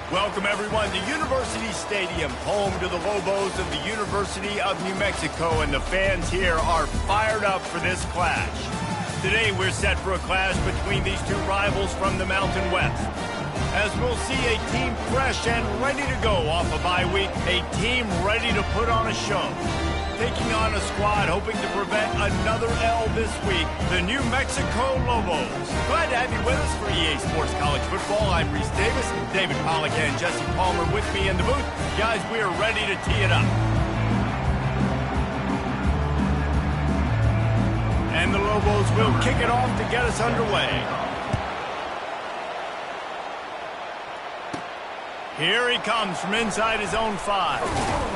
Welcome, everyone, to University Stadium, home to the Lobos of the University of New Mexico, and the fans here are fired up for this clash. Today, we're set for a clash between these two rivals from the Mountain West, as we'll see a team fresh and ready to go off a bye week, a team ready to put on a show. Taking on a squad hoping to prevent another L this week, the New Mexico Lobos. Glad to have you with us for EA Sports College Football. I'm Reese Davis, David Pollack and Jesse Palmer with me in the booth. Guys, we are ready to tee it up. And the Lobos will kick it off to get us underway. Here he comes from inside his own 5.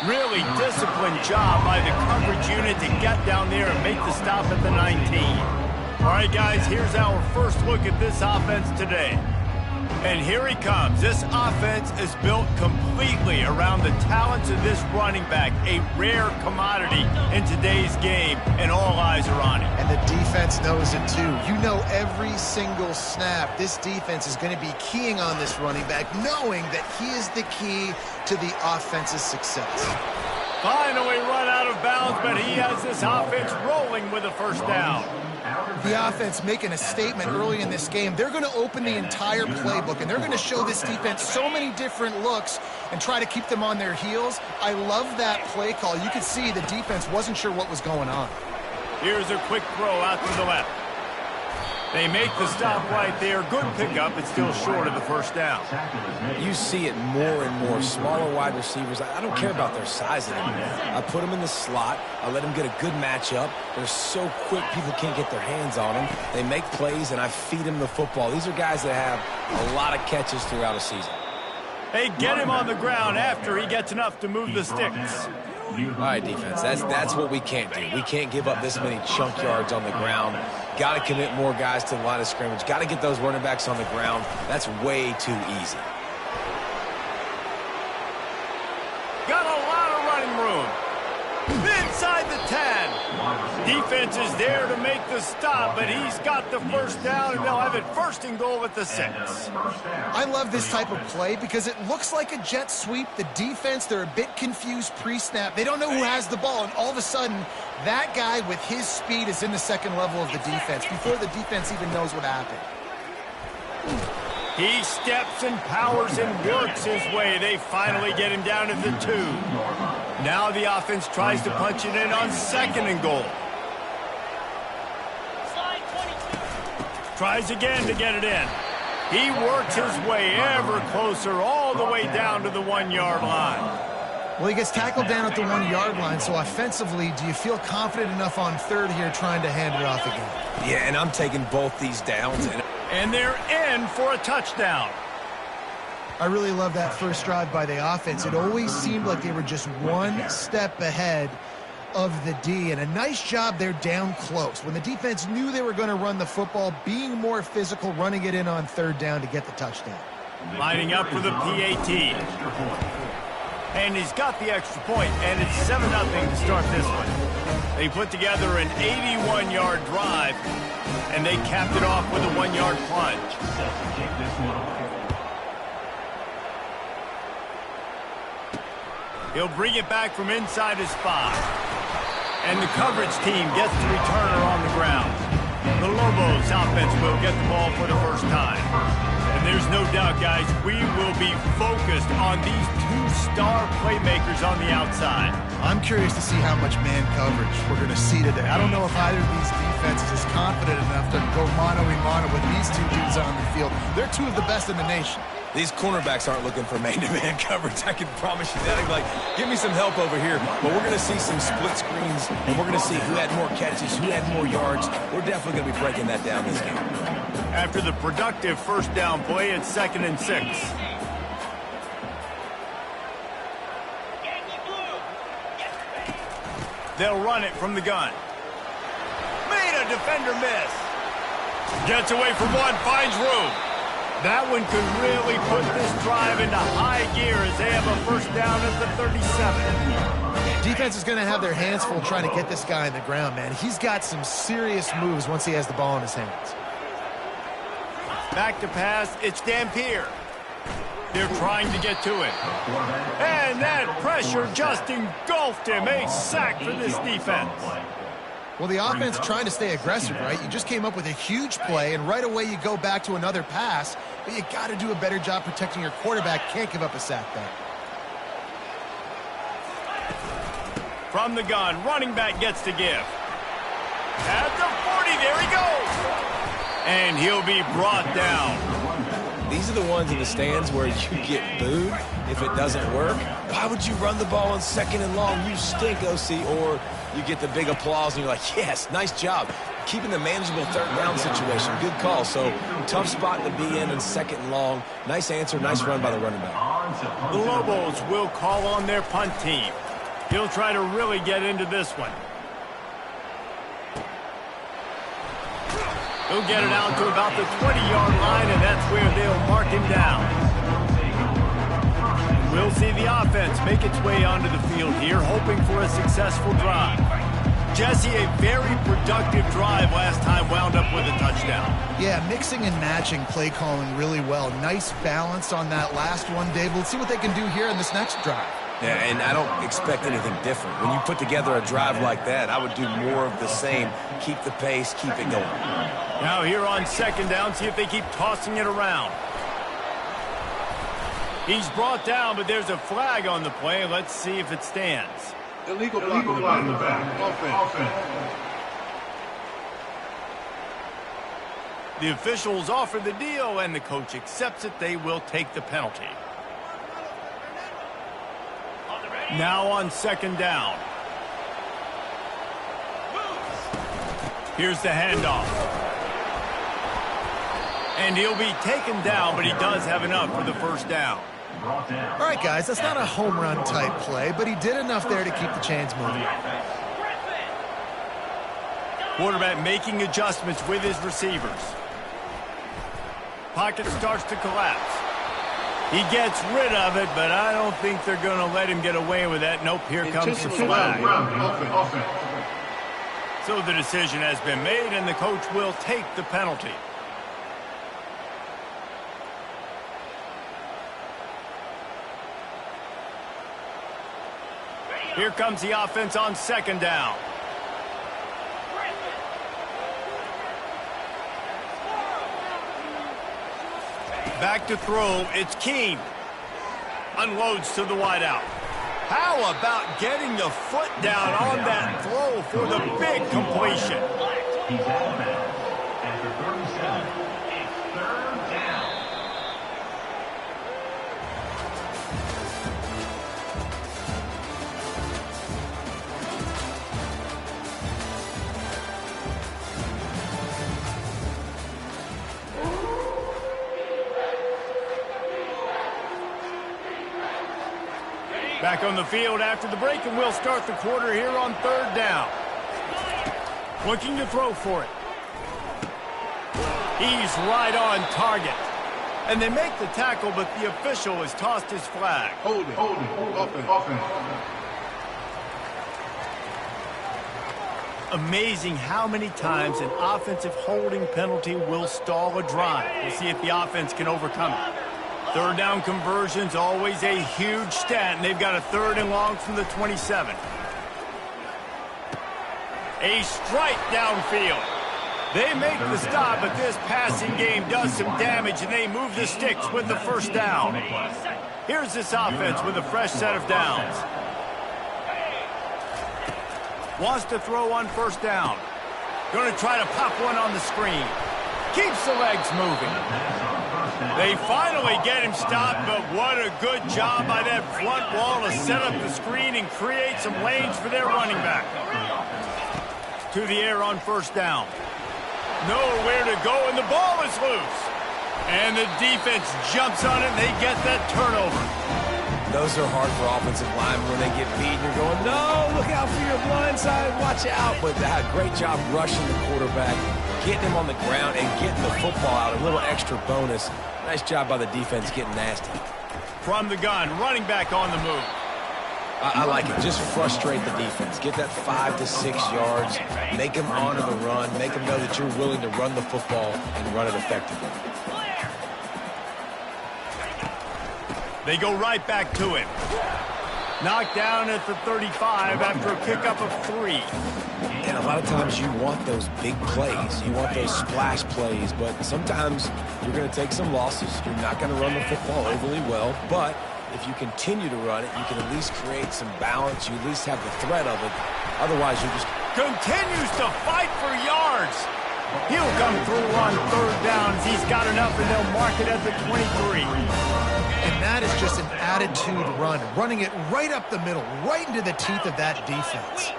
Really disciplined job by the coverage unit to get down there and make the stop at the 19. All right, guys, here's our first look at this offense today. And here he comes. This offense is built completely around the talents of this running back, a rare commodity in today's game, and all eyes are on him. And the defense knows it too. You know every single snap, this defense is going to be keying on this running back, knowing that he is the key to the offense's success. Finally run out of bounds, but he has this offense rolling with a first down. The offense making a statement early in this game. They're going to open the entire playbook, and they're going to show this defense so many different looks and try to keep them on their heels. I love that play call. You could see the defense wasn't sure what was going on. Here's a quick throw out to the left. They make the stop right there. Good pickup, but still short of the first down. You see it more and more. Smaller wide receivers, I don't care about their size anymore. I put them in the slot. I let them get a good matchup. They're so quick, people can't get their hands on them. They make plays, and I feed them the football. These are guys that have a lot of catches throughout a season. They get him on the ground after he gets enough to move the sticks. All right, defense, that's what we can't do. We can't give up this many chunk yards on the ground. Got to commit more guys to the line of scrimmage. Got to get those running backs on the ground. That's way too easy. Got a lot of running room. Inside the 10. Defense is there to make the stop, but he's got the first down, and they'll have it first and goal at the 6. I love this type of play because it looks like a jet sweep. The defense, they're a bit confused pre-snap. They don't know who has the ball, and all of a sudden, that guy with his speed is in the second level of the defense before the defense even knows what happened. He steps and powers and works his way. They finally get him down at the 2. Now the offense tries to punch it in on 2nd and goal. Tries again to get it in. He works his way ever closer all the way down to the 1-yard line. Well, he gets tackled down at the 1-yard line, so offensively, do you feel confident enough on 3rd here trying to hand it off again? Yeah, and I'm taking both these downs. And they're in for a touchdown. I really love that first drive by the offense. It always seemed like they were just one step ahead of the D, and a nice job there down close. When the defense knew they were going to run the football, being more physical, running it in on 3rd down to get the touchdown. Lining up for the PAT. And he's got the extra point, and it's 7-0 to start this one. They put together an 81-yard drive, and they capped it off with a 1-yard plunge. He'll bring it back from inside his 5. And the coverage team gets the returner on the ground. The Lobos offense will get the ball for the first time. And there's no doubt, guys, we will be focused on these 2 star playmakers on the outside. I'm curious to see how much man coverage we're going to see today. I don't know if either of these defenses is confident enough to go mano-a-mano with these 2 dudes on the field. They're 2 of the best in the nation. These cornerbacks aren't looking for man-to-man coverage. I can promise you that. I'm like, give me some help over here. But we're going to see some split screens, and we're going to see who had more catches, who had more yards. We're definitely going to be breaking that down this game. After the productive first down play, it's 2nd and 6. They'll run it from the gun. Made a defender miss. Gets away from one, finds room. That one could really put this drive into high gear as they have a first down at the 37. Defense is going to have their hands full trying to get this guy on the ground, man. He's got some serious moves once he has the ball in his hands. Back to pass, it's Dampier. They're trying to get to it. And that pressure just engulfed him. A sack for this defense. Well, the offense trying to stay aggressive, right? You just came up with a huge play, and right away you go back to another pass, but you got to do a better job protecting your quarterback. Can't give up a sack there. From the gun, running back gets to give. At the 40, there he goes. And he'll be brought down. These are the ones in the stands where you get booed if it doesn't work. Why would you run the ball on 2nd and long? You stink, OC. Or you get the big applause and you're like, yes, nice job. Keeping the manageable 3rd down situation. Good call. So tough spot to be in 2nd and long. Nice answer, nice run by the running back. The Lobos will call on their punt team. He'll try to really get into this one. He'll get it out to about the 20-yard line, and that's where they'll mark him down. We'll see the offense make its way onto the field here, hoping for a successful drive. Jesse, a very productive drive last time wound up with a touchdown. Yeah, mixing and matching play calling really well. Nice balance on that last one, Dave. We'll see what they can do here in this next drive. Yeah, and I don't expect anything different. When you put together a drive like that, I would do more of the same. Keep the pace, keep it going. Now here on 2nd down, see if they keep tossing it around. He's brought down, but there's a flag on the play. Let's see if it stands. Illegal block in the back. Offense. The officials offer the deal, and the coach accepts it. They will take the penalty. Now on 2nd down. Here's the handoff. And he'll be taken down, but he does have enough for the 1st down. All right, guys, that's not a home run type play, but he did enough there to keep the chains moving. Quarterback making adjustments with his receivers. Pocket starts to collapse. He gets rid of it, but I don't think they're going to let him get away with that. Nope, here comes the flag. So the decision has been made, and the coach will take the penalty. Here comes the offense on 2nd down. Back to throw, it's Keene. Unloads to the wideout. How about getting the foot down on that throw for the big completion? He's out of bounds. After 37, it's 3rd down. Back on the field after the break, and we'll start the quarter here on 3rd down. Looking to throw for it. He's right on target. And they make the tackle, but the official has tossed his flag. Hold it. Offense. Amazing how many times an offensive holding penalty will stall a drive. We'll see if the offense can overcome it. 3rd down conversion's always a huge stat, and they've got a 3rd and long from the 27. A strike downfield. They make the stop, but this passing game does some damage, and they move the sticks with the 1st down. Here's this offense with a fresh set of downs. Wants to throw on 1st down. Going to try to pop one on the screen. Keeps the legs moving. They finally get him stopped, but what a good job by that front wall to set up the screen and create some lanes for their running back. To the air on 1st down. Nowhere to go, and the ball is loose. And the defense jumps on it, and they get that turnover. Those are hard for offensive linemen when they get beat. You're going, no, look out for your blind side, watch out. But great job rushing the quarterback, getting him on the ground, and getting the football out. A little extra bonus. Nice job by the defense getting nasty. From the gun, running back on the move. I like it. Just frustrate the defense. Get that 5 to 6 yards. Make them honor the run. Make them know that you're willing to run the football and run it effectively. They go right back to him. Knocked down at the 35 after a pickup of 3. And a lot of times you want those big plays. You want those splash plays, but sometimes you're going to take some losses. You're not going to run the football overly well, but if you continue to run it, you can at least create some balance. You at least have the threat of it. Otherwise, you just... Continues to fight for yards. He'll come through on 3rd downs. He's got enough, and they'll mark it at the 23. And that is just an attitude run, running it right up the middle, right into the teeth of that defense.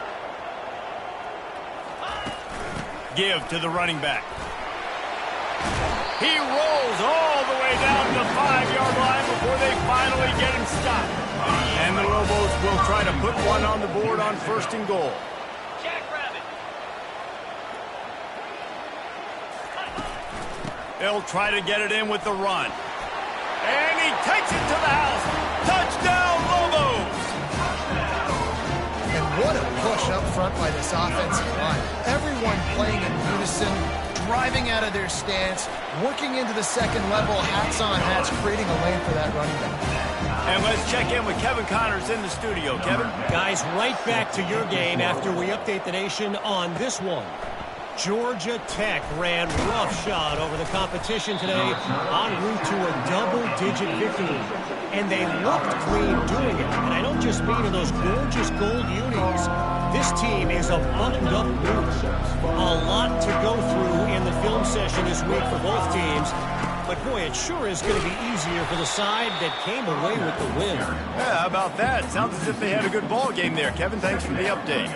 Give to the running back. He rolls all the way down to the 5-yard line before they finally get him stopped. And the Lobos will try to put one on the board on 1st and goal. They'll try to get it in with the run. And he takes it to the house. Touchdown, Lobos! And what a push up front by this offensive line. Everyone playing in unison, driving out of their stance, working into the 2nd level, hats on hats, creating a lane for that running back. And let's check in with Kevin Connors in the studio. Kevin? Guys, right back to your game after we update the nation on this one. Georgia Tech ran roughshod over the competition today en route to a double-digit victory. And they looked clean doing it. And I don't just mean in those gorgeous gold unis. This team is a buttoned-up group. A lot to go through in the film session this week for both teams. But, boy, it sure is going to be easier for the side that came away with the win. Yeah, how about that? Sounds as if they had a good ball game there. Kevin, thanks for the update.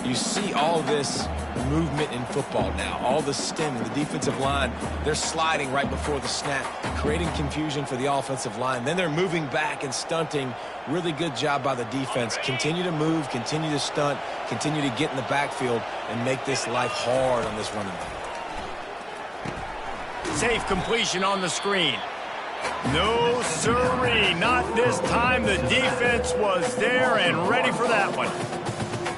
You see all this movement in football now, all the stemming, the defensive line, they're sliding right before the snap, creating confusion for the offensive line. Then they're moving back and stunting. Really good job by the defense. Continue to move, continue to stunt, continue to get in the backfield and make this life hard on this running back. Safe completion on the screen. No siree, not this time. The defense was there and ready for that one.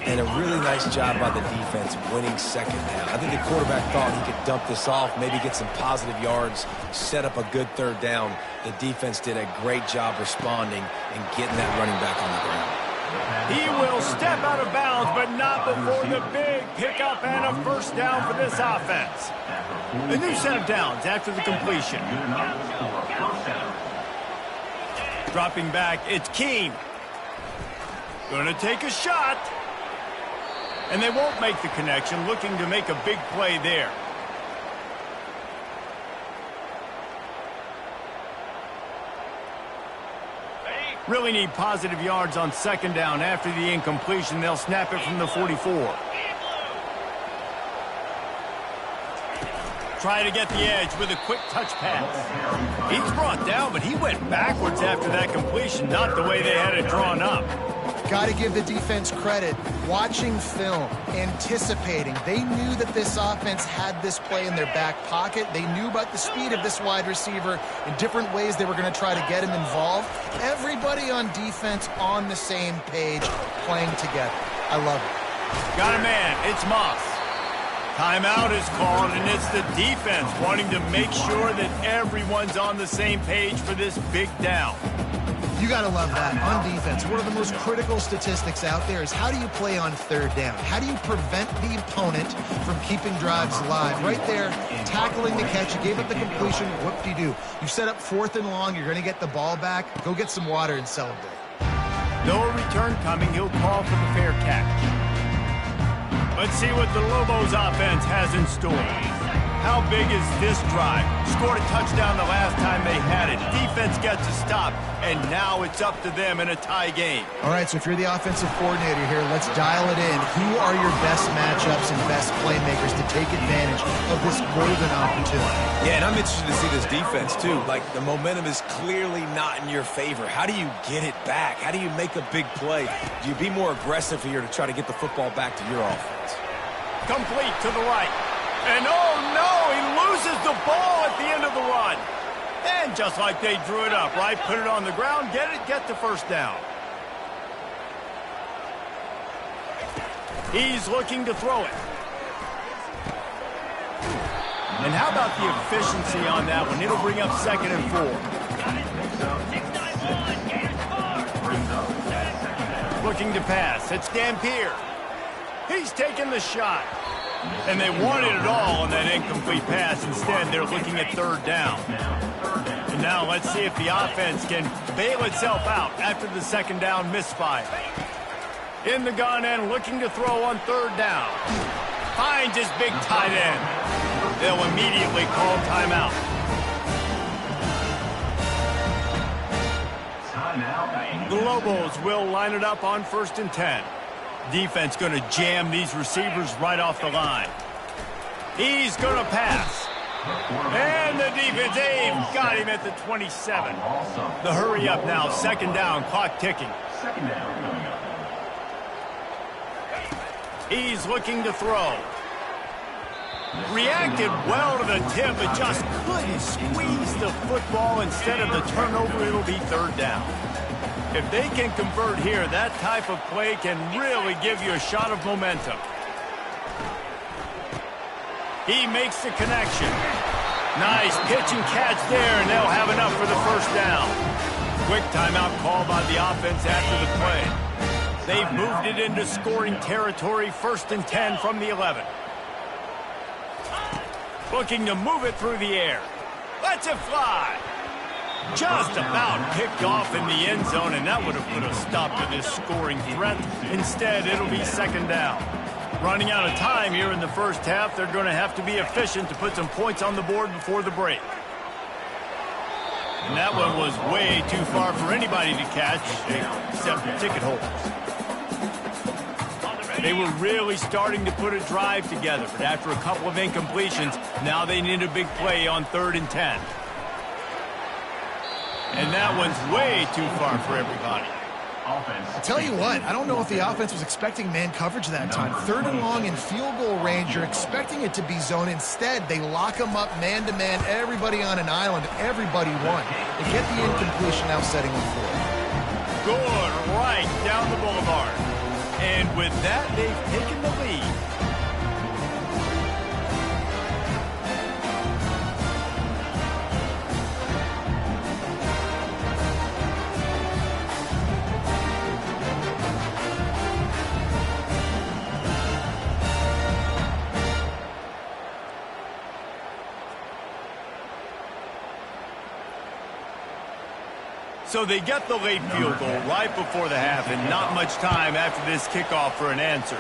And a really nice job by the defense winning 2nd down. I think the quarterback thought he could dump this off, maybe get some positive yards, set up a good 3rd down. The defense did a great job responding and getting that running back on the ground. He will step out of bounds, but not before the big pickup and a 1st down for this offense. A new set of downs after the completion. Dropping back, it's Keene. Gonna take a shot. And they won't make the connection, looking to make a big play there. Really need positive yards on 2nd down. After the incompletion, they'll snap it from the 44. Try to get the edge with a quick touch pass. He's brought down, but he went backwards after that completion, not the way they had it drawn up. Got to give the defense credit. Watching film, anticipating. They knew that this offense had this play in their back pocket. They knew about the speed of this wide receiver in different ways they were going to try to get him involved. Everybody on defense on the same page, playing together. I love it. Got a man. It's Moss. Timeout is called, and it's the defense wanting to make sure that everyone's on the same page for this big down. You got to love that. On defense, one of the most critical statistics out there is how do you play on 3rd down? How do you prevent the opponent from keeping drives alive? Right there, tackling the catch. You gave up the completion. Whoop-de-doo. You set up 4th and long. You're going to get the ball back. Go get some water and celebrate. No return coming. He'll call for the fair catch. Let's see what the Lobos offense has in store. How big is this drive? Scored a touchdown the last time they had it. Defense gets a stop, and now it's up to them in a tie game. All right, so if you're the offensive coordinator here, let's dial it in. Who are your best matchups and best playmakers to take advantage of this golden opportunity? Yeah, and I'm interested to see this defense, too. Like, the momentum is clearly not in your favor. How do you get it back? How do you make a big play? Do you be more aggressive here to try to get the football back to your offense? Complete to the right. And oh no, he loses the ball at the end of the run. And just like they drew it up, right? Put it on the ground, get the 1st down. He's looking to throw it. And how about the efficiency on that one? It'll bring up 2nd and 4. Looking to pass. It's Dampier. He's taking the shot. And they wanted it all on that incomplete pass. Instead, they're looking at third down. And now let's see if the offense can bail itself out after the second down misfire. In the gun and looking to throw on third down. Finds his big tight end. They'll immediately call timeout. The Lobos will line it up on 1st and 10. Defense going to jam these receivers right off the line. He's going to pass. And the defense, they've got him at the 27. The hurry up now, second down, clock ticking. He's looking to throw. Reacted well to the tip, but just couldn't squeeze the football. Instead of the turnover, it'll be third down. If they can convert here, that type of play can really give you a shot of momentum. He makes the connection. Nice pitch and catch there, and they'll have enough for the first down. Quick timeout called by the offense after the play. They've moved it into scoring territory, 1st and 10 from the 11. Looking to move it through the air. Lets it fly. Just about picked off in the end zone, and that would have put a stop to this scoring threat. Instead, it'll be second down. Running out of time here in the first half, they're going to have to be efficient to put some points on the board before the break. And that one was way too far for anybody to catch, except the ticket holders. They were really starting to put a drive together, but after a couple of incompletions, now they need a big play on 3rd and 10. And that one's way too far for everybody. I'll tell you what, I don't know if the offense was expecting man coverage that time. 3rd and long in field goal range, you're expecting it to be zone. Instead, they lock them up man-to-man, everybody on an island, everybody won. They get the incompletion, now setting them forward. Good, right down the boulevard. And with that, they've taken the lead. So they get the late field goal right before the half, and not much time after this kickoff for an answer.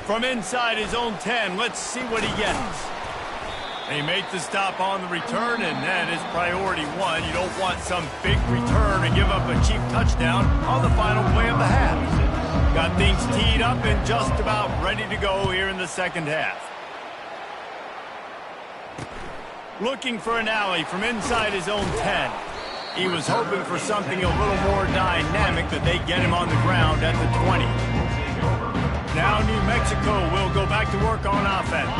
From inside his own 10, let's see what he gets. They make the stop on the return, and that is priority one. You don't want some big return to give up a cheap touchdown on the final play of the half. Got things teed up and just about ready to go here in the second half. Looking for an alley from inside his own 10. He was hoping for something a little more dynamic, that they get him on the ground at the 20. Now New Mexico will go back to work on offense.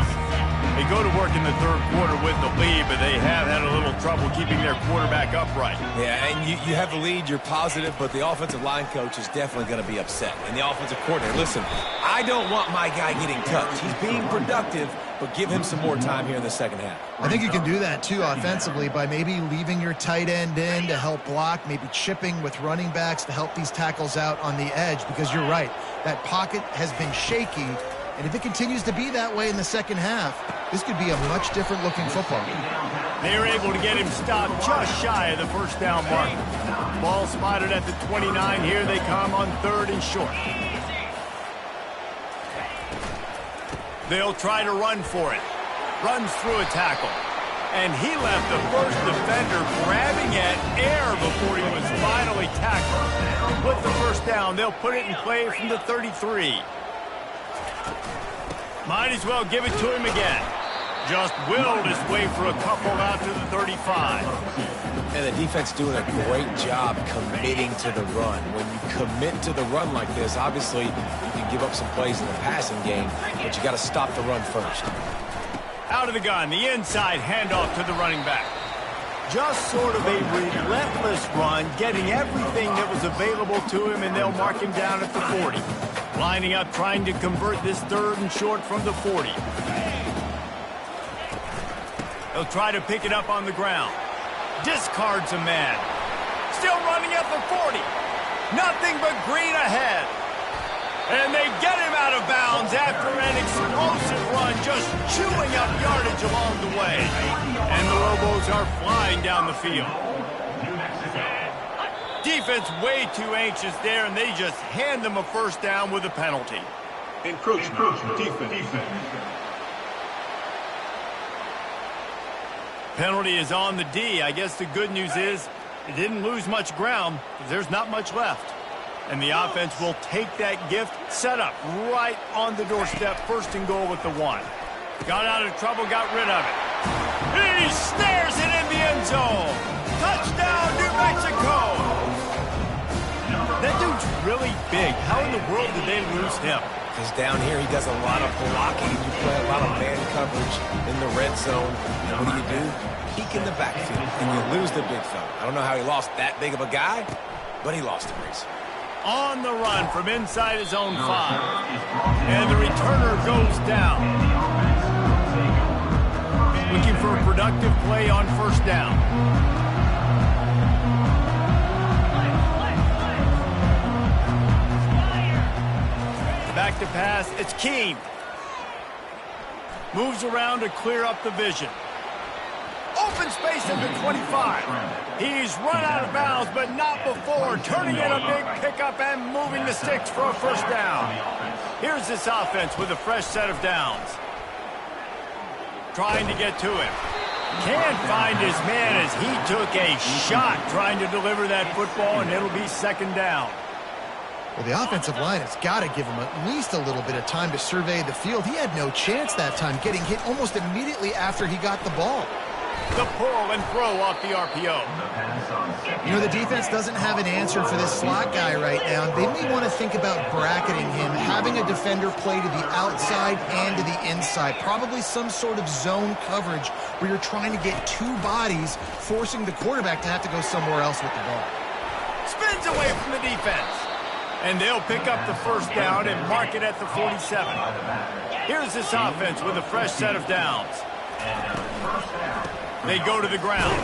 They go to work in the third quarter with the lead, but they have had a little trouble keeping their quarterback upright. Yeah, and you have the lead, you're positive, but the offensive line coach is definitely going to be upset. And the offensive coordinator, listen, I don't want my guy getting touched. He's being productive, but give him some more time here in the second half. I think you can do that, too, offensively, by maybe leaving your tight end in to help block, maybe chipping with running backs to help these tackles out on the edge, because you're right, that pocket has been shaky, and if it continues to be that way in the second half, this could be a much different looking football game. They were able to get him stopped just shy of the first down mark. Ball spotted at the 29. Here they come on 3rd and short. They'll try to run for it. Runs through a tackle. And he left the first defender grabbing at air before he was finally tackled. With the first down, they'll put it in play from the 33. Might as well give it to him again. Just willed his way for a couple out to the 35. And the defense doing a great job committing to the run. When you commit to the run like this, obviously you can give up some plays in the passing game, but you got to stop the run first. Out of the gun, the inside handoff to the running back. Just sort of a relentless run, getting everything that was available to him, and they'll mark him down at the 40. Lining up, trying to convert this 3rd and short from the 40. They'll try to pick it up on the ground. Discards a man. Still running at the 40. Nothing but green ahead. And they get him out of bounds after an explosive run, just chewing up yardage along the way. And the Lobos are flying down the field. Defense way too anxious there, and they just hand them a first down with a penalty. Encroachment. Defense. Penalty is on the D. I guess the good news is it didn't lose much ground because there's not much left. And the offense will take that gift, set up right on the doorstep, first and goal with the 1. Got out of trouble, got rid of it. He snares it in the end zone. Touchdown, New Mexico. That dude's really big. How in the world did they lose him? Because down here he does a lot of blocking. You play a lot of man coverage in the red zone. And what do? Peek in the backfield, and you lose the big fella. I don't know how he lost that big of a guy, but he lost a race. On the run from inside his own 5. And the returner goes down. Looking for a productive play on first down. Back to pass, it's Keene. Moves around to clear up the vision. Open space at the 25. He's run out of bounds, but not before. Turning in a big pickup and moving the sticks for a first down. Here's this offense with a fresh set of downs. Trying to get to him. Can't find his man as he took a shot trying to deliver that football, and it'll be second down. Well, the offensive line has got to give him at least a little bit of time to survey the field. He had no chance that time, getting hit almost immediately after he got the ball. The pull and throw off the RPO. You know, the defense doesn't have an answer for this slot guy right now. They may want to think about bracketing him, having a defender play to the outside and to the inside. Probably some sort of zone coverage where you're trying to get 2 bodies, forcing the quarterback to have to go somewhere else with the ball. Spins away from the defense. And they'll pick up the first down and mark it at the 47. Here's this offense with a fresh set of downs. They go to the ground.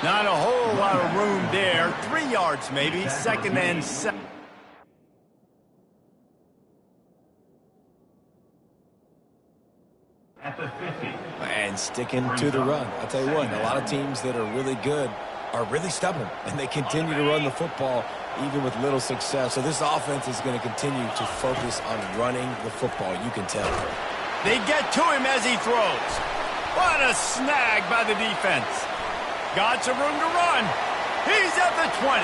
Not a whole lot of room there. 3 yards maybe. Second and 7. And sticking to the run. I'll tell you what, a lot of teams that are really good are really stubborn, and they continue to run the football even with little success. So this offense is going to continue to focus on running the football. You can tell. They get to him as he throws. What a snag by the defense. Got some room to run. He's at the 20.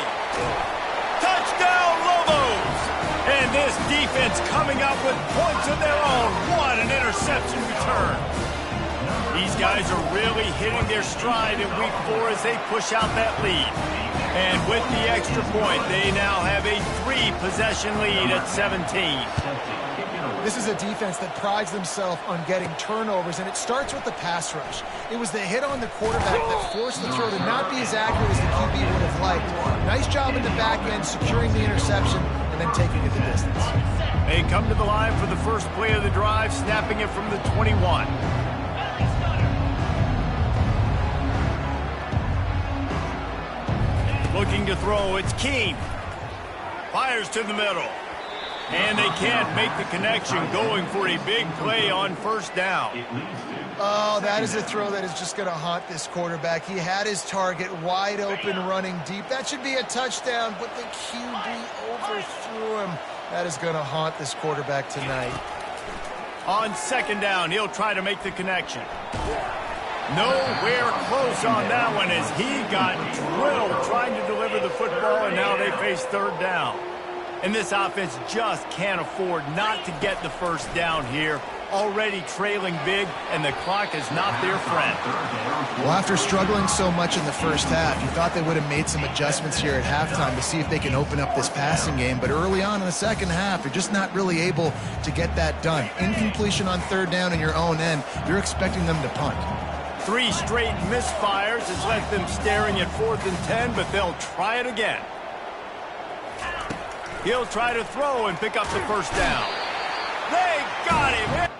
Touchdown, Lobos. And this defense coming up with points of their own. What an interception return. These guys are really hitting their stride in week 4 as they push out that lead. And with the extra point, they now have a 3-possession lead at 17. This is a defense that prides themselves on getting turnovers, and it starts with the pass rush. It was the hit on the quarterback that forced the throw to not be as accurate as the QB would have liked. Nice job in the back end, securing the interception, and then taking it the distance. They come to the line for the first play of the drive, snapping it from the 21. Looking to throw, it's Keene. Fires to the middle. And they can't make the connection, going for a big play on first down. Oh, that is a throw that is just going to haunt this quarterback. He had his target wide open, running deep. That should be a touchdown, but the QB overthrew him. That is going to haunt this quarterback tonight. On second down, he'll try to make the connection. Nowhere close on that one as he got drilled trying to deliver the football, and now they face third down. And this offense just can't afford not to get the first down here. Already trailing big, and the clock is not their friend. Well, after struggling so much in the first half, you thought they would have made some adjustments here at halftime to see if they can open up this passing game. But early on in the second half, you're just not really able to get that done. Incompletion on third down in your own end, you're expecting them to punt. 3 straight misfires has left them staring at 4th and 10, but they'll try it again. He'll try to throw and pick up the first down. They got him.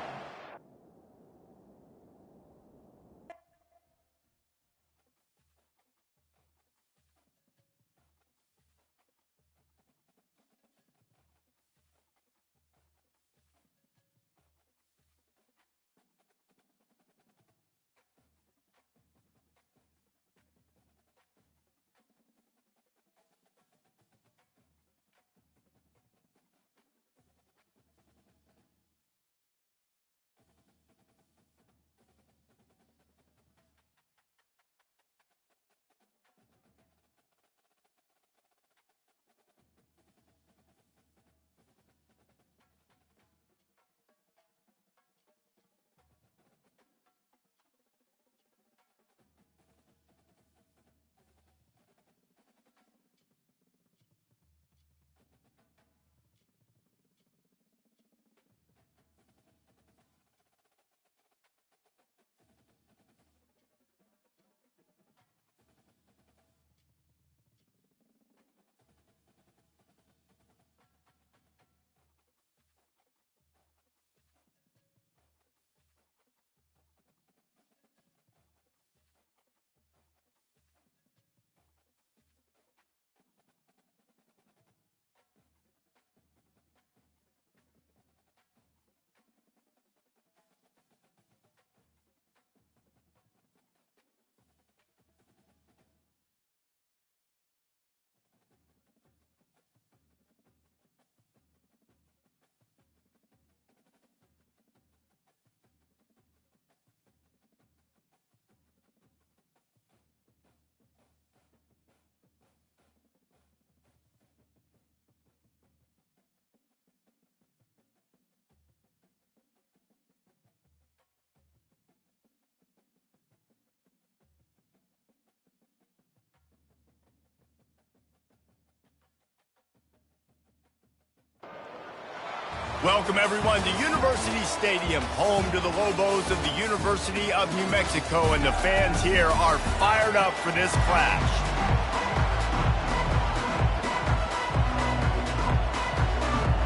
Welcome, everyone, to University Stadium, home to the Lobos of the University of New Mexico, and the fans here are fired up for this clash.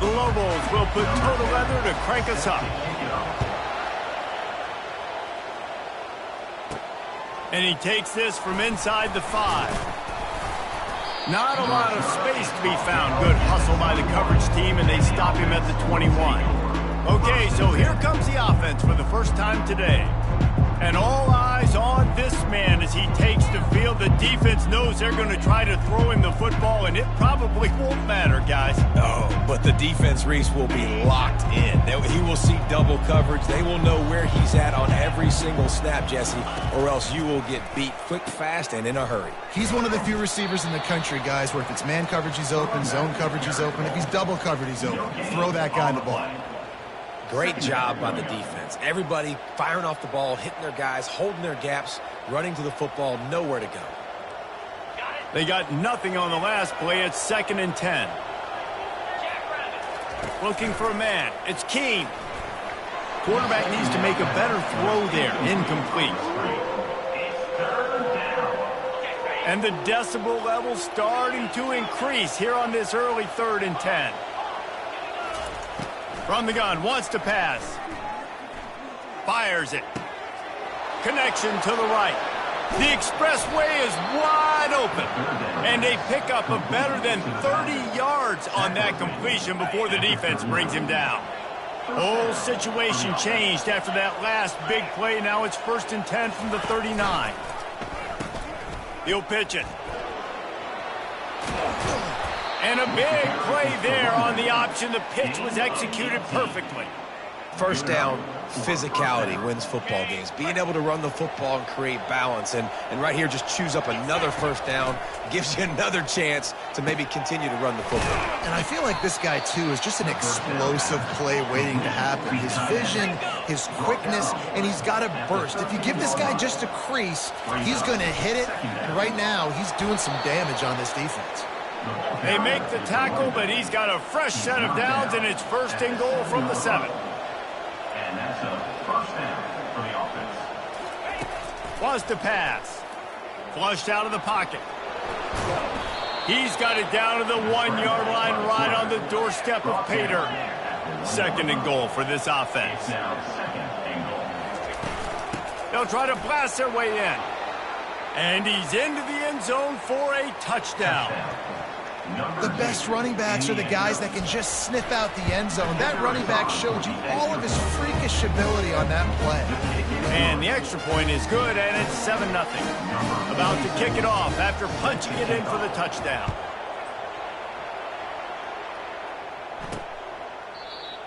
The Lobos will put toe to leather to crank us up. And he takes this from inside the 5. Not a lot of space to be found. Good hustle by the coverage team, and they stop him at the 21. Okay, so here comes the offense for the first time today. And all eyes on this man as he takes the field. The defense knows they're going to try to throw him the football, and it probably won't matter, guys. Oh, but the defense, Reese, will be locked in. He will see double coverage. They will know where he's at on every single snap, Jesse, or else you will get beat quick, fast, and in a hurry. He's one of the few receivers in the country, guys, where if it's man coverage, he's open, zone coverage, he's open. If he's double covered, he's open. Throw that guy the ball. Great job by the defense. Everybody firing off the ball, hitting their guys, holding their gaps, running to the football, nowhere to go. They got nothing on the last play. It's 2nd and 10. Looking for a man. It's Keene. Quarterback needs to make a better throw there. Incomplete. And the decibel level starting to increase here on this early 3rd and 10. From the gun, wants to pass. Fires it. Connection to the right. The expressway is wide open. And they pick up a better than 30 yards on that completion before the defense brings him down. Whole situation changed after that last big play. Now it's 1st and 10 from the 39. He'll pitch it. And a big play there on the option. The pitch was executed perfectly. First down, physicality wins football games. Being able to run the football and create balance. And right here, just choose up another first down. Gives you another chance to maybe continue to run the football. And I feel like this guy, too, is just an explosive play waiting to happen. His vision, his quickness, and he's got a burst. If you give this guy just a crease, he's going to hit it. And right now, he's doing some damage on this defense. They make the tackle, but he's got a fresh set of downs, and it's 1st and goal from the 7. And that's a first down for the offense. Wants to pass. Flushed out of the pocket. He's got it down to the 1-yard line, right on the doorstep of Pater. 2nd and goal for this offense. It's now 2nd and goal. They'll try to blast their way in. And he's into the end zone for a touchdown. The best running backs are the guys that can just sniff out the end zone. That running back showed you all of his freakish ability on that play. And the extra point is good, and it's 7-0. About to kick it off after punching it in for the touchdown.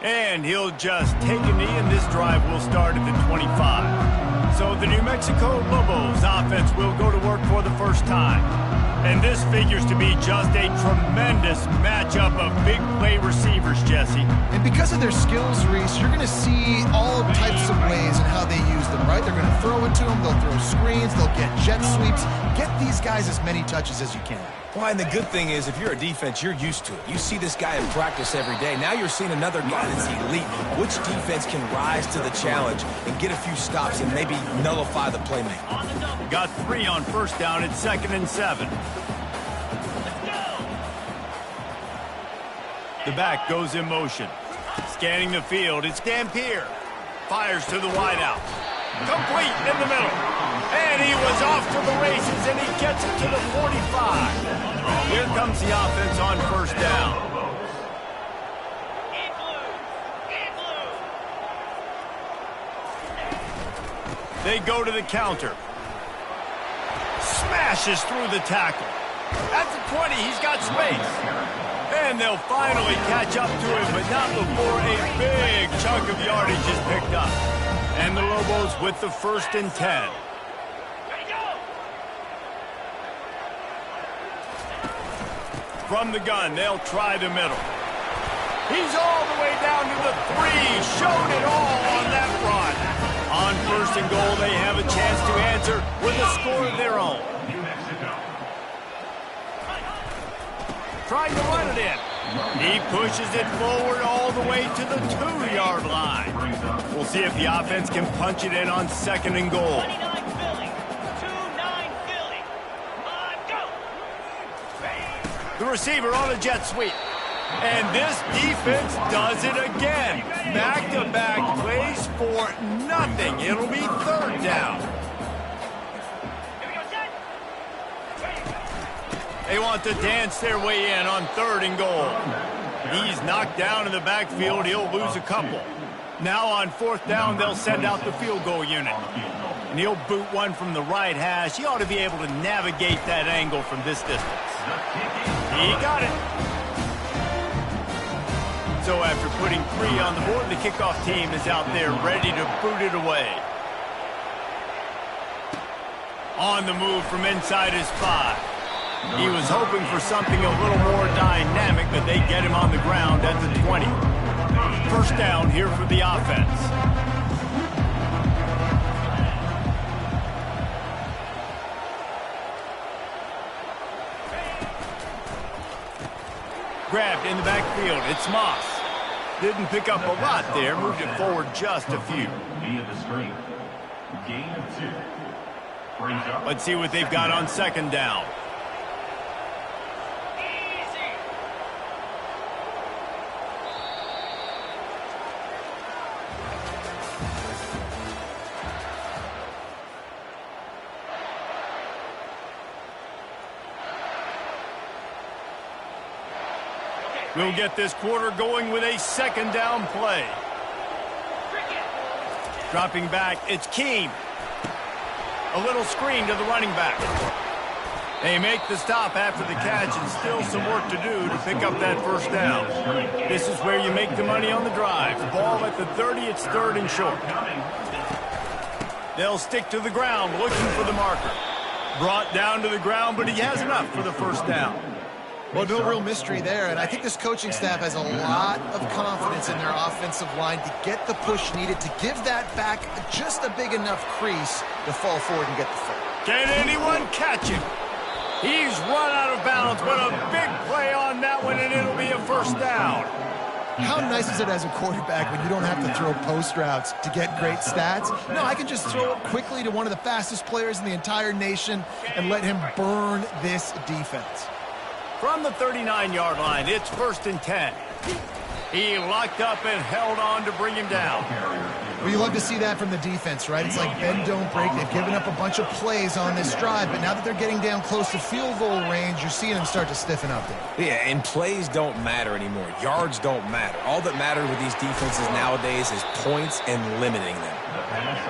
And he'll just take a knee, and this drive will start at the 25. So the New Mexico Lobos offense will go to work for the first time. And this figures to be just a tremendous matchup of big play receivers, Jesse. And because of their skills, Reese, you're going to see all types of ways in how they use them, right? They're going to throw it to them, they'll throw screens, they'll get jet sweeps. Get these guys as many touches as you can. Well, and the good thing is, if you're a defense, you're used to it. You see this guy in practice every day. Now you're seeing another guy that's elite. Which defense can rise to the challenge and get a few stops and maybe nullify the playmaker? Got 3 on first down. It's 2nd and 7. The back goes in motion. Scanning the field. It's Dampier. Fires to the wideout. Complete in the middle. And he was off to the races, and he gets it to the 45. Here comes the offense on first down. They go to the counter. Smashes through the tackle. At the 20, he's got space. And they'll finally catch up to him, but not before a big chunk of yardage is picked up. And the Lobos with the 1st and 10. From the gun, they'll try the middle. He's all the way down to the 3. Showed it all on that run. On 1st and goal, they have a chance to answer with a score of their own. New Mexico. Trying to run it in. He pushes it forward all the way to the 2-yard line. We'll see if the offense can punch it in on 2nd and goal. The receiver on a jet sweep. And this defense does it again. Back-to-back plays for nothing. It'll be 3rd down. They want to dance their way in on 3rd and goal. He's knocked down in the backfield. He'll lose a couple. Now on 4th down, they'll send out the field goal unit. And he'll boot one from the right hash. He ought to be able to navigate that angle from this distance. He got it. So after putting 3 on the board, the kickoff team is out there ready to boot it away. On the move from inside his 5. He was hoping for something a little more dynamic, but they get him on the ground at the 20. 1st down here for the offense. Grabbed in the backfield. It's Moss. Didn't pick up a lot there. Moved it forward just a few. Via the screen. Gain of 2. Brings up. Let's see what they've got on 2nd down. We'll get this quarter going with a 2nd down play. Dropping back, it's Keene. A little screen to the running back. They make the stop after the catch and still some work to do to pick up that 1st down. This is where you make the money on the drive. The ball at the 30, it's 3rd and short. They'll stick to the ground looking for the marker. Brought down to the ground, but he has enough for the 1st down. Well, no real mystery there, and I think this coaching staff has a lot of confidence in their offensive line to get the push needed to give that back just a big enough crease to fall forward and get the foot. Can anyone catch him? He's run out of bounds, but a big play on that one, and it'll be a 1st down. How nice is it as a quarterback when you don't have to throw post routes to get great stats? No, I can just throw it quickly to one of the fastest players in the entire nation and let him burn this defense. From the 39-yard line, it's 1st and 10. He locked up and held on to bring him down. Well, you love to see that from the defense, right? It's like bend, don't break. They've given up a bunch of plays on this drive, but now that they're getting down close to field goal range, you're seeing them start to stiffen up there. Yeah, and plays don't matter anymore. Yards don't matter. All that matters with these defenses nowadays is points and limiting them.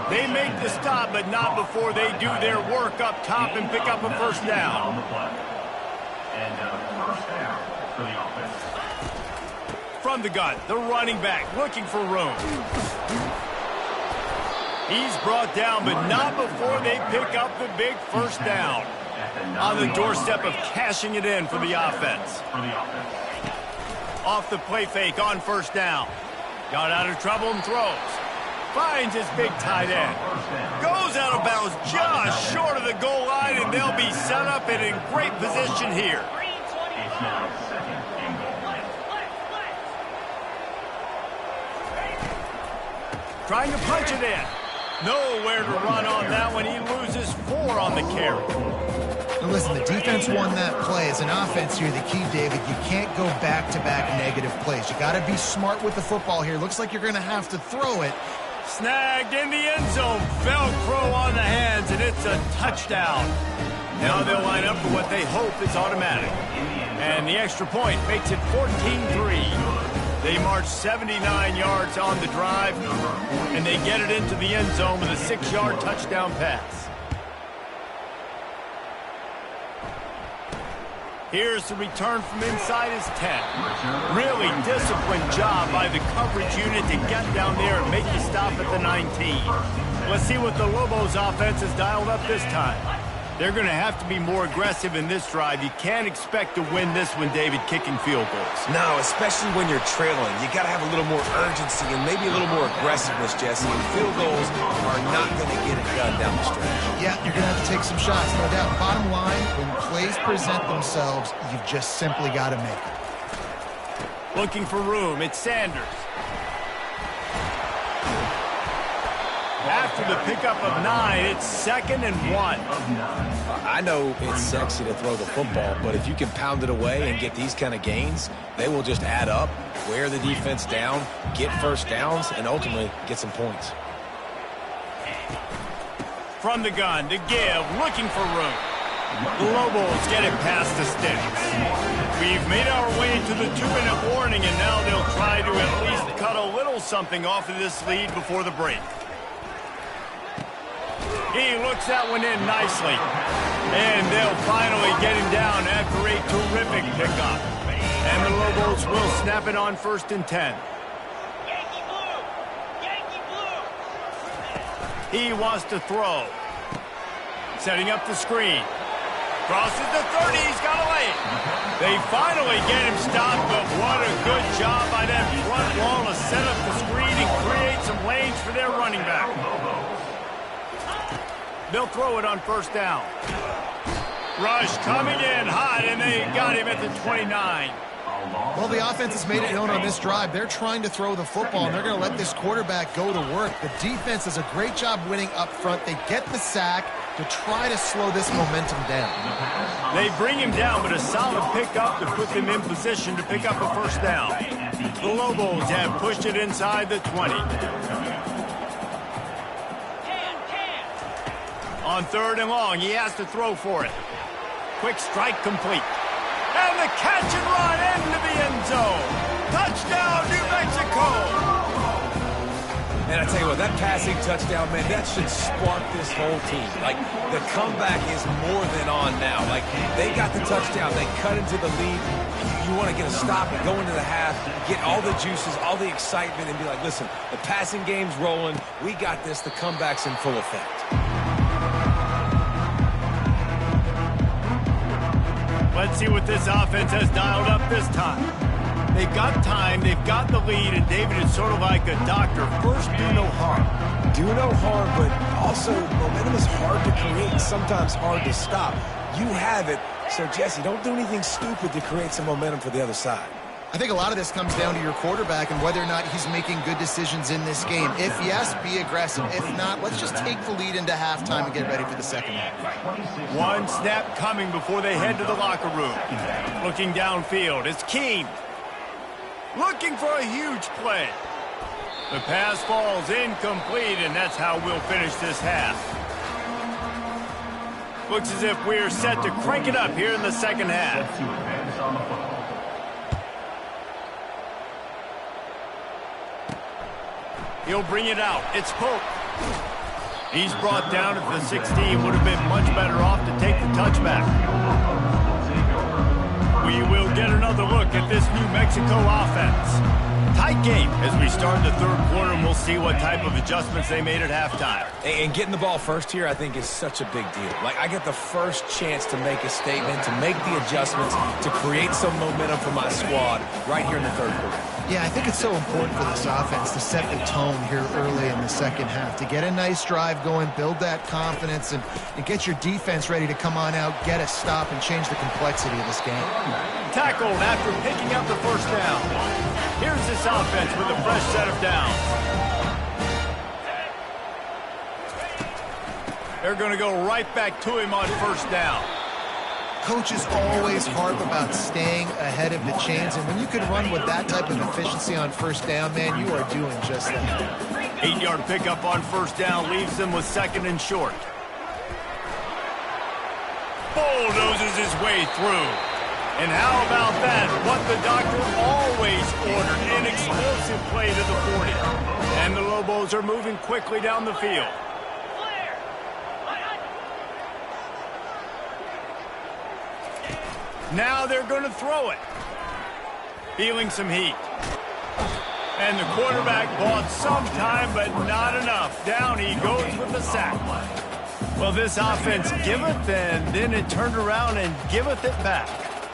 They make the stop, but not before they do their work up top and pick up a 1st down. And 1st down for the offense. From the gun, the running back looking for room. He's brought down, but not before they pick up the big 1st down. On the doorstep of cashing it in for the offense. Off the play fake on 1st down. Got out of trouble and throws. Finds his big tight end. Goes out of bounds just short of the goal line, and they'll be set up and in great position here. It's now 2nd and goal. Trying to punch it in. Nowhere to run on that one. He loses 4 on the carry. Now listen, the defense won that play. As an offense here, the key, David, you can't go back-to-back negative plays. You got to be smart with the football here. Looks like you're going to have to throw it. Snagged in the end zone. Velcro on the hands, and it's a touchdown. Now they'll line up for what they hope is automatic. And the extra point makes it 14-3. They march 79 yards on the drive, and they get it into the end zone with a 6-yard touchdown pass. Here's the return from inside his 10. Really disciplined job by the coverage unit to get down there and make the stop at the 19. Let's see what the Lobos offense has dialed up this time. They're going to have to be more aggressive in this drive. You can't expect to win this one, David, kicking field goals. No, especially when you're trailing. You got to have a little more urgency and maybe a little more aggressiveness, Jesse. And field goals are not going to get it done down the stretch. Yeah, you're going to have to take some shots, no doubt. Bottom line, when plays present themselves, you've just simply got to make them. Looking for room, it's Sanders. After the pickup of 9, it's 2nd and 1. I know it's sexy to throw the football, but if you can pound it away and get these kind of gains, they will just add up, wear the defense down, get first downs, and ultimately get some points. From the gun to give, looking for room. The Lobos get it past the sticks. We've made our way to the 2-minute warning, and now they'll try to at least cut a little something off of this lead before the break. He looks that one in nicely. And they'll finally get him down after a terrific pickup. And the Lobos will snap it on 1st and 10. Yankee blue! Yankee blue! He wants to throw. Setting up the screen. Crosses the 30, he's got to lay it. They finally get him stopped, but what a good job by that front wall to set up the screen and create some lanes for their running back. They'll throw it on 1st down. Rush coming in hot, and they got him at the 29. Well, the offense has made it known on this drive. They're trying to throw the football, and they're going to let this quarterback go to work. The defense does a great job winning up front. They get the sack to try to slow this momentum down. They bring him down, but a solid pickup to put them in position to pick up a 1st down. The Lobos have pushed it inside the 20. On 3rd and long, he has to throw for it. Quick strike complete. And the catch and run into the end zone. Touchdown, New Mexico! And I tell you what, that passing touchdown, man, that should spark this whole team. Like, the comeback is more than on now. Like, they got the touchdown. They cut into the lead. You want to get a stop and go into the half, get all the juices, all the excitement, and be like, listen, the passing game's rolling. We got this. The comeback's in full effect. Let's see what this offense has dialed up this time. They've got time, they've got the lead, and David is sort of like a doctor. First, do no harm. Do no harm, but also momentum is hard to create and sometimes hard to stop. You have it, so Jesse, don't do anything stupid to create some momentum for the other side. I think a lot of this comes down to your quarterback and whether or not he's making good decisions in this game. If yes, be aggressive. If not, let's just take the lead into halftime and get ready for the second half. One snap coming before they head to the locker room. Looking downfield, it's Keene. Looking for a huge play. The pass falls incomplete, and that's how we'll finish this half. Looks as if we're set to crank it up here in the second half. He'll bring it out. It's Pope. He's brought down at the 16. Would have been much better off to take the touchback. We will get another look at this New Mexico offense. Tight game as we start the 3rd quarter, and we'll see what type of adjustments they made at halftime. And getting the ball first here, I think, is such a big deal. Like, I get the first chance to make a statement, to make the adjustments, to create some momentum for my squad right here in the 3rd quarter. Yeah, I think it's so important for this offense to set the tone here early in the second half, to get a nice drive going, build that confidence, and get your defense ready to come on out, get a stop, and change the complexity of this game. Tackled after picking up the 1st down. Here's this offense with a fresh set of downs. They're going to go right back to him on 1st down. Coaches always harp about staying ahead of the chains, and when you can run with that type of efficiency on 1st down, man, you are doing just that. 8-yard pickup on 1st down leaves them with 2nd and short. Bulldozes his way through. And how about that? What the doctor always ordered, an explosive play to the 40. And the Lobos are moving quickly down the field. Now they're going to throw it. Feeling some heat. And the quarterback bought some time, but not enough. Down he goes with the sack. Well, this offense giveth, and then it turned around and giveth it back.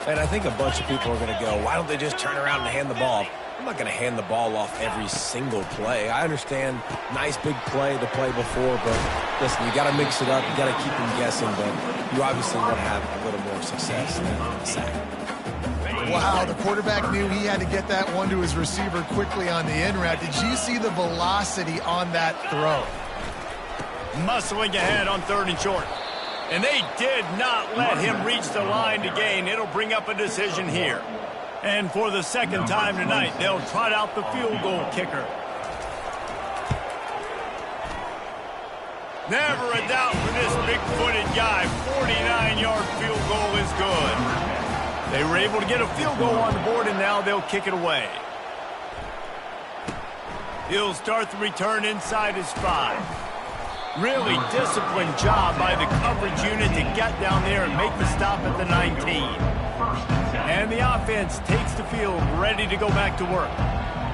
And I think a bunch of people are going to go, why don't they just turn around and hand the ball? I'm not going to hand the ball off every single play. I understand nice big play the play before, but listen, you got to mix it up. You got to keep them guessing, but you obviously want to have a little more success than the sack. Wow, the quarterback knew he had to get that one to his receiver quickly on the in route. Did you see the velocity on that throw? Muscling ahead on 3rd and short. And they did not let him reach the line to gain. It'll bring up a decision here. And for the second time tonight, they'll trot out the field goal kicker. Never a doubt for this big-footed guy. 49-yard field goal is good. They were able to get a field goal on the board, and now they'll kick it away. He'll start the return inside his 5. Really disciplined job by the coverage unit to get down there and make the stop at the 19. And the offense takes the field ready to go back to work.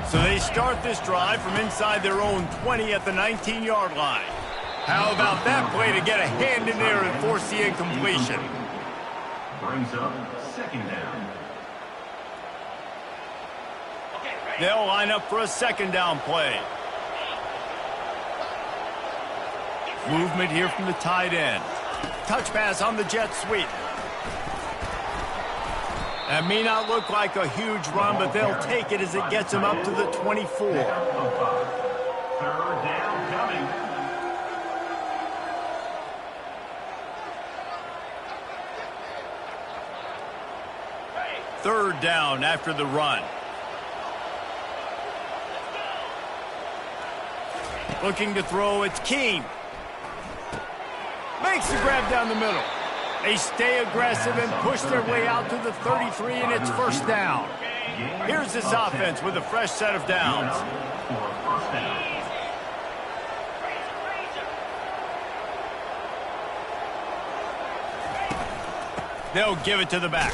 So they start this drive from inside their own 20 at the 19-yard line. How about that play to get a hand in there and force the incompletion? Brings up 2nd down. They'll line up for a 2nd down play. Movement here from the tight end. Touch pass on the jet sweep. That may not look like a huge run, but they'll take it as it gets them up to the 24. 3rd down coming. Third down after the run. Looking to throw, it's Keene. Makes the grab down the middle. They stay aggressive and push their way out to the 33, and it's 1st down. Here's this offense with a fresh set of downs. They'll give it to the back.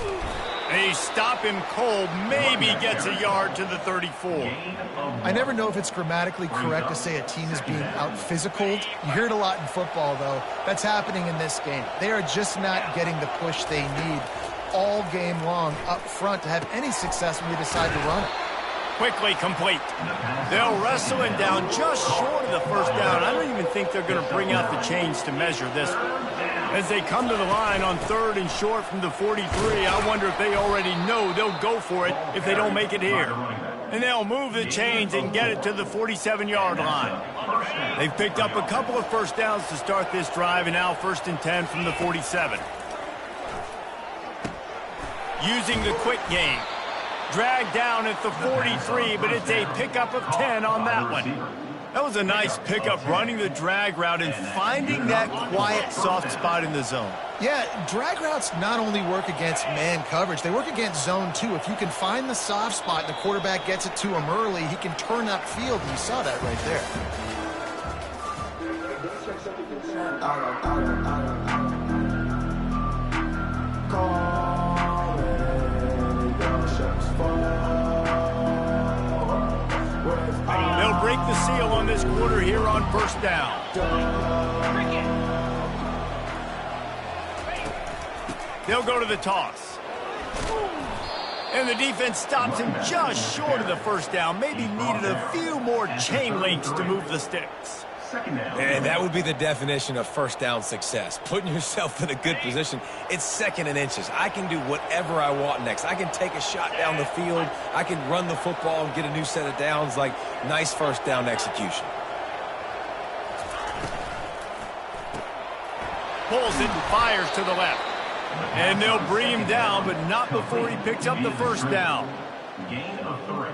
They stop him cold, maybe gets a yard to the 34. I never know if it's grammatically correct to say a team is being out-physicaled. You hear it a lot in football, though. That's happening in this game. They are just not getting the push they need all game long up front to have any success when they decide to run it. Quickly complete. They'll wrestle him down just short of the 1st down. I don't even think they're going to bring out the chains to measure this one. As they come to the line on 3rd and short from the 43, I wonder if they already know they'll go for it if they don't make it here. And they'll move the chains and get it to the 47-yard line. They've picked up a couple of 1st downs to start this drive, and now 1st and 10 from the 47. Using the quick game. Dragged down at the 43, but it's a pickup of 10 on that one. That was a nice pickup, running the drag route and finding that quiet, soft spot in the zone. Yeah, drag routes not only work against man coverage, they work against zone too. If you can find the soft spot and the quarterback gets it to him early, he can turn upfield, and you saw that right there. They'll break the seal on this quarter here on 1st down. They'll go to the toss. And the defense stops him just short of the 1st down. Maybe needed a few more chain links to move the sticks. And that would be the definition of 1st down success. Putting yourself in a good position. It's 2nd and inches. I can do whatever I want next. I can take a shot down the field. I can run the football and get a new set of downs. Like, nice 1st down execution. Pulls it and fires to the left. And they'll bring him down, but not before he picks up the 1st down. Gain of 3.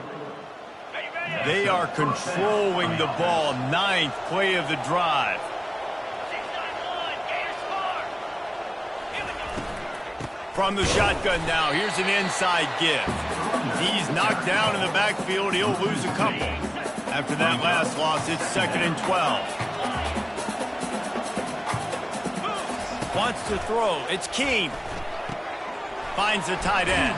They are controlling the ball. 9th play of the drive. From the shotgun now, here's an inside give. He's knocked down in the backfield. He'll lose a couple. After that last loss, it's 2nd and 12. Wants to throw. It's Keene. Finds the tight end.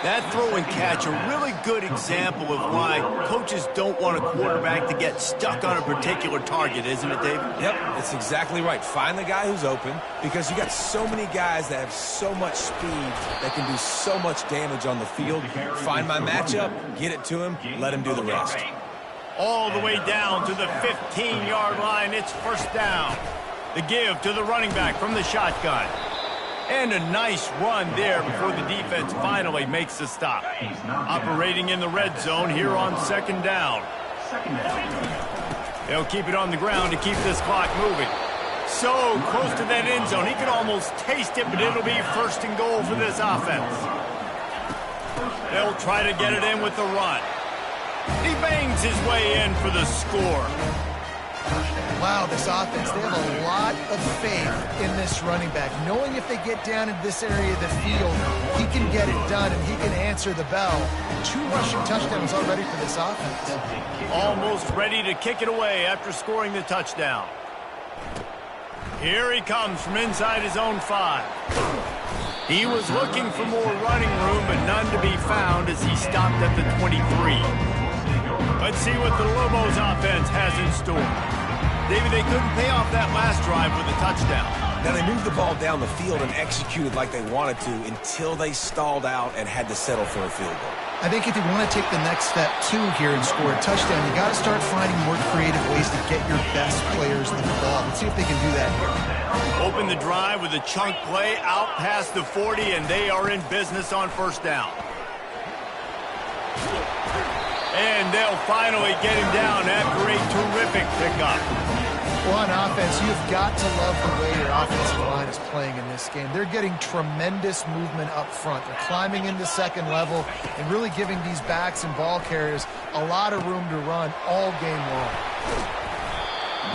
That throw and catch, a really good example of why coaches don't want a quarterback to get stuck on a particular target, isn't it, David? Yep, that's exactly right. Find the guy who's open, because you got so many guys that have so much speed that can do so much damage on the field. Find my matchup, get it to him, let him do the rest. All the way down to the 15-yard line. It's 1st down. The give to the running back from the shotgun. And a nice run there before the defense finally makes the stop. Operating in the red zone here on second down. They'll keep it on the ground to keep this clock moving. So close to that end zone. He could almost taste it, but it'll be first and goal for this offense. They'll try to get it in with the run. He bangs his way in for the score. Wow, this offense, they have a lot of faith in this running back. Knowing if they get down in this area of the field, he can get it done and he can answer the bell. 2 rushing touchdowns already for this offense. Almost ready to kick it away after scoring the touchdown. Here he comes from inside his own 5. He was looking for more running room, but none to be found as he stopped at the 23. Let's see what the Lobos offense has in store. David, they couldn't pay off that last drive with a touchdown. Now, they moved the ball down the field and executed like they wanted to until they stalled out and had to settle for a field goal. I think if you want to take the next step, too, here and score a touchdown, you got to start finding more creative ways to get your best players the ball. Let's see if they can do that here. Open the drive with a chunk play out past the 40, and they are in business on first down. And they'll finally get him down after a terrific pickup. Well, on offense, you've got to love the way your offensive line is playing in this game. They're getting tremendous movement up front. They're climbing into second level and really giving these backs and ball carriers a lot of room to run all game long.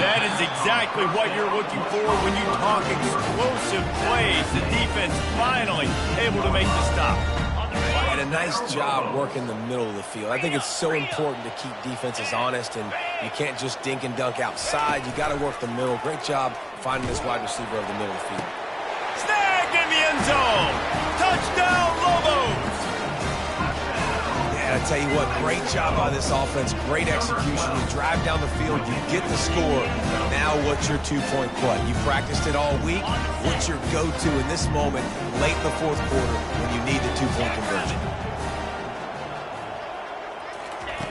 That is exactly what you're looking for when you talk explosive plays. The defense finally able to make the stop. And a nice job working the middle of the field. I think it's so important to keep defenses honest, and you can't just dink and dunk outside. You got to work the middle. Great job finding this wide receiver over the middle of the field. Snag in the end zone. Touchdown, Lobos. Yeah, I tell you what, great job by this offense. Great execution. You drive down the field, you get the score. Now what's your 2-point play? You practiced it all week. What's your go-to in this moment late in the fourth quarter when you need the 2-point conversion?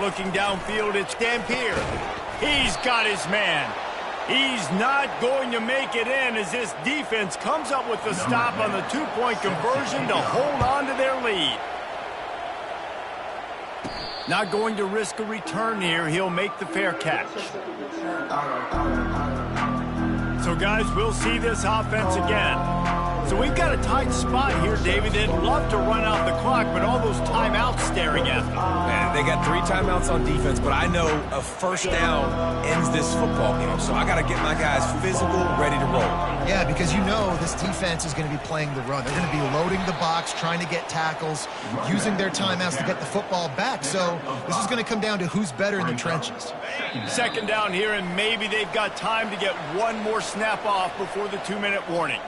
Looking downfield, it's Dampier. He's got his man. He's not going to make it in as this defense comes up with the stop on the 2-point conversion to hold on to their lead. Not going to risk a return here. He'll make the fair catch. So, guys, we'll see this offense again. So we've got a tight spot here, David. They'd love to run out the clock, but all those timeouts staring at them. Man, they got 3 timeouts on defense, but I know a first down ends this football game. So I got to get my guys physical, ready to roll. Yeah, because you know this defense is going to be playing the run. They're going to be loading the box, trying to get tackles, using their timeouts to get the football back. So this is going to come down to who's better in the trenches. Second down here, and maybe they've got time to get one more snap off before the 2-minute warning.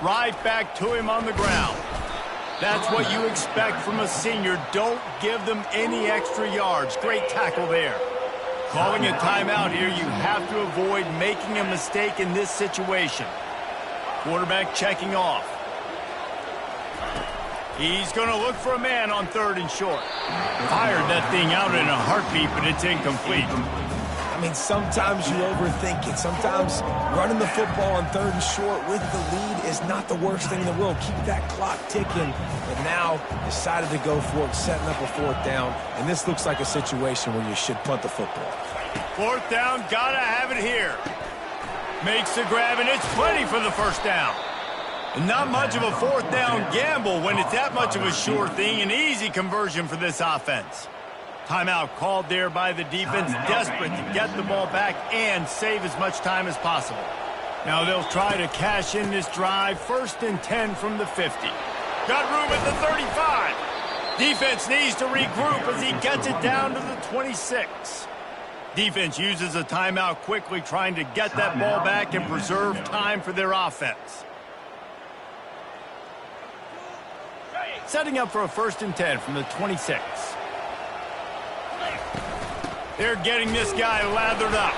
Right back to him on the ground. That's what you expect from a senior. Don't give them any extra yards. Great tackle there. Calling a timeout here, you have to avoid making a mistake in this situation. Quarterback checking off. He's going to look for a man on 3rd and short. Fired that thing out in a heartbeat, but it's incomplete. I mean, sometimes you overthink it. Sometimes running the football on 3rd and short with the lead is not the worst thing in the world. Keep that clock ticking. But now decided to go for it, setting up a 4th down. And this looks like a situation where you should punt the football. 4th down, gotta have it here. Makes the grab, and it's plenty for the first down. And not much of a 4th down gamble when it's that much of a sure thing. An easy conversion for this offense. Timeout called there by the defense, desperate to get the ball back and save as much time as possible. Now they'll try to cash in this drive. 1st and 10 from the 50. Got room at the 35. Defense needs to regroup as he gets it down to the 26. Defense uses a timeout quickly, trying to get that ball back and preserve time for their offense. Setting up for a 1st and 10 from the 26. They're getting this guy lathered up.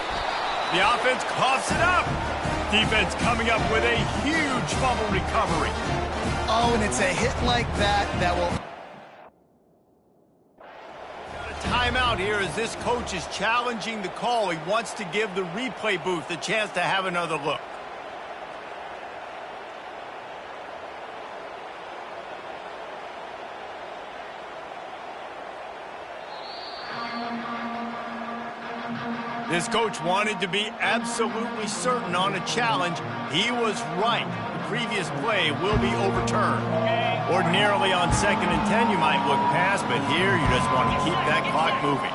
The offense coughs it up. Defense coming up with a huge fumble recovery. Oh, and it's a hit like that that will... timeout here as this coach is challenging the call. He wants to give the replay booth a chance to have another look. This coach wanted to be absolutely certain on a challenge. He was right. The previous play will be overturned. Ordinarily on 2nd and 10, you might look past, but here you just want to keep that clock moving.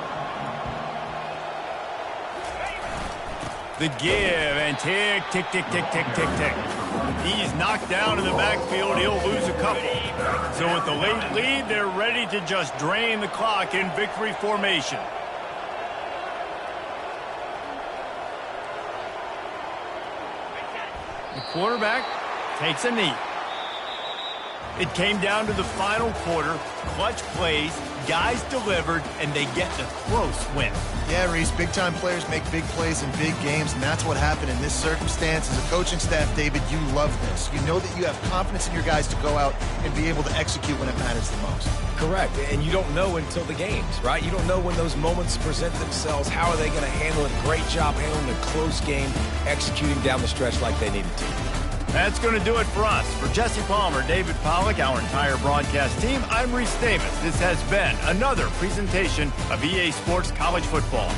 The give and tick, tick, tick, tick, tick, tick, tick. He's knocked down in the backfield. He'll lose a couple. So with the late lead, they're ready to just drain the clock in victory formation. The quarterback takes a knee. It came down to the final quarter. Clutch plays, guys delivered, and they get the close win. Yeah, Reese, big-time players make big plays in big games, and that's what happened in this circumstance. As a coaching staff, David, you love this. You know that you have confidence in your guys to go out and be able to execute when it matters the most. Correct, and you don't know until the games, right? You don't know when those moments present themselves. How are they going to handle it? Great job handling a close game, executing down the stretch like they needed to. That's going to do it for us. For Jesse Palmer, David Pollack, our entire broadcast team, I'm Reese Davis. This has been another presentation of EA Sports College Football.